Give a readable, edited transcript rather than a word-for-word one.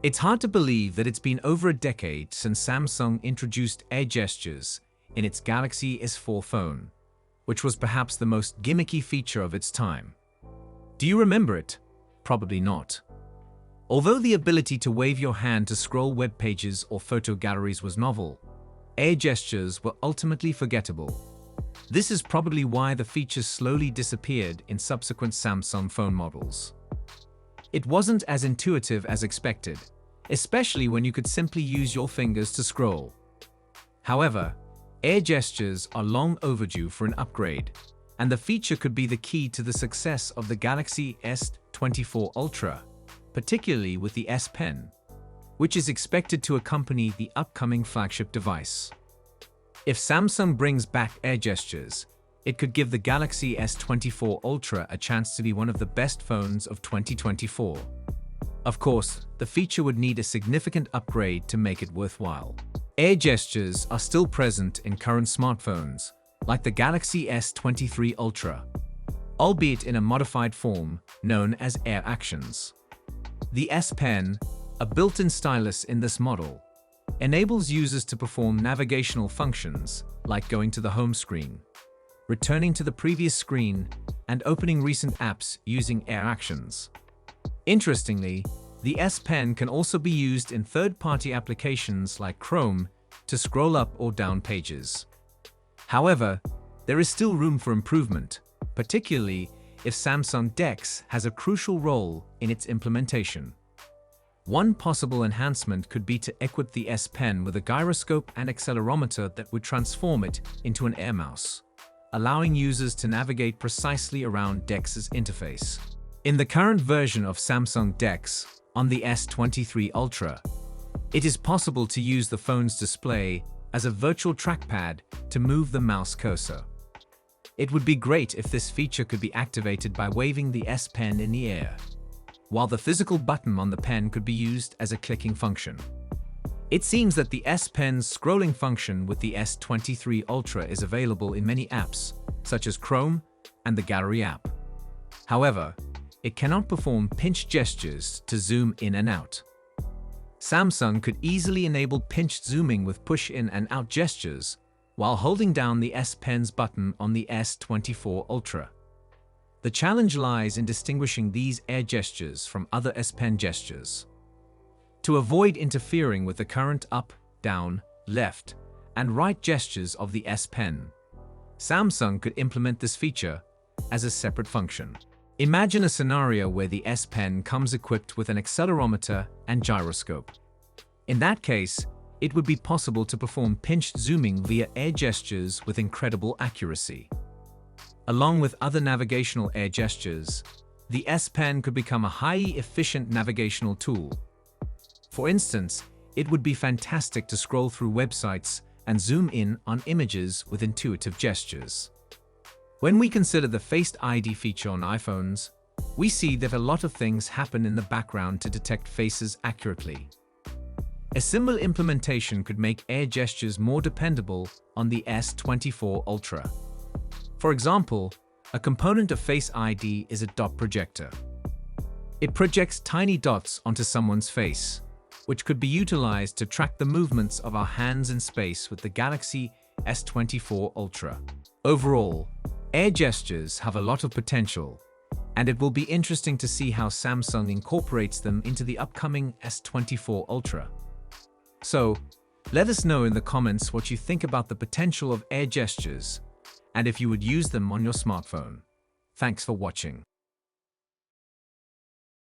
It's hard to believe that it's been over a decade since Samsung introduced air gestures in its Galaxy S4 phone, which was perhaps the most gimmicky feature of its time. Do you remember it? Probably not. Although the ability to wave your hand to scroll web pages or photo galleries was novel, air gestures were ultimately forgettable. This is probably why the feature slowly disappeared in subsequent Samsung phone models. It wasn't as intuitive as expected, especially when you could simply use your fingers to scroll. However, air gestures are long overdue for an upgrade, and the feature could be the key to the success of the Galaxy S24 Ultra, particularly with the S Pen, which is expected to accompany the upcoming flagship device. If Samsung brings back air gestures, it could give the Galaxy S24 Ultra a chance to be one of the best phones of 2024. Of course, the feature would need a significant upgrade to make it worthwhile. Air gestures are still present in current smartphones, like the Galaxy S23 Ultra, albeit in a modified form known as Air Actions. The S Pen, a built-in stylus in this model, enables users to perform navigational functions like going to the home screen, returning to the previous screen, and opening recent apps using Air Actions. Interestingly, the S Pen can also be used in third-party applications like Chrome to scroll up or down pages. However, there is still room for improvement, particularly if Samsung DeX has a crucial role in its implementation. One possible enhancement could be to equip the S Pen with a gyroscope and accelerometer that would transform it into an air mouse, allowing users to navigate precisely around DeX's interface. In the current version of Samsung DeX on the S23 Ultra, it is possible to use the phone's display as a virtual trackpad to move the mouse cursor. It would be great if this feature could be activated by waving the S Pen in the air, while the physical button on the pen could be used as a clicking function. It seems that the S Pen's scrolling function with the S23 Ultra is available in many apps, such as Chrome and the Gallery app. However, it cannot perform pinch gestures to zoom in and out. Samsung could easily enable pinched zooming with push-in and out gestures while holding down the S Pen's button on the S24 Ultra. The challenge lies in distinguishing these air gestures from other S Pen gestures. To avoid interfering with the current up, down, left, and right gestures of the S Pen, Samsung could implement this feature as a separate function. Imagine a scenario where the S Pen comes equipped with an accelerometer and gyroscope. In that case, it would be possible to perform pinched zooming via air gestures with incredible accuracy. Along with other navigational air gestures, the S Pen could become a highly efficient navigational tool. For instance, it would be fantastic to scroll through websites and zoom in on images with intuitive gestures. When we consider the Face ID feature on iPhones, we see that a lot of things happen in the background to detect faces accurately. A similar implementation could make air gestures more dependable on the S24 Ultra. For example, a component of Face ID is a dot projector. It projects tiny dots onto someone's face, which could be utilized to track the movements of our hands in space with the Galaxy S24 Ultra. Overall, air gestures have a lot of potential, and it will be interesting to see how Samsung incorporates them into the upcoming S24 Ultra. So, let us know in the comments what you think about the potential of air gestures, and if you would use them on your smartphone. Thanks for watching.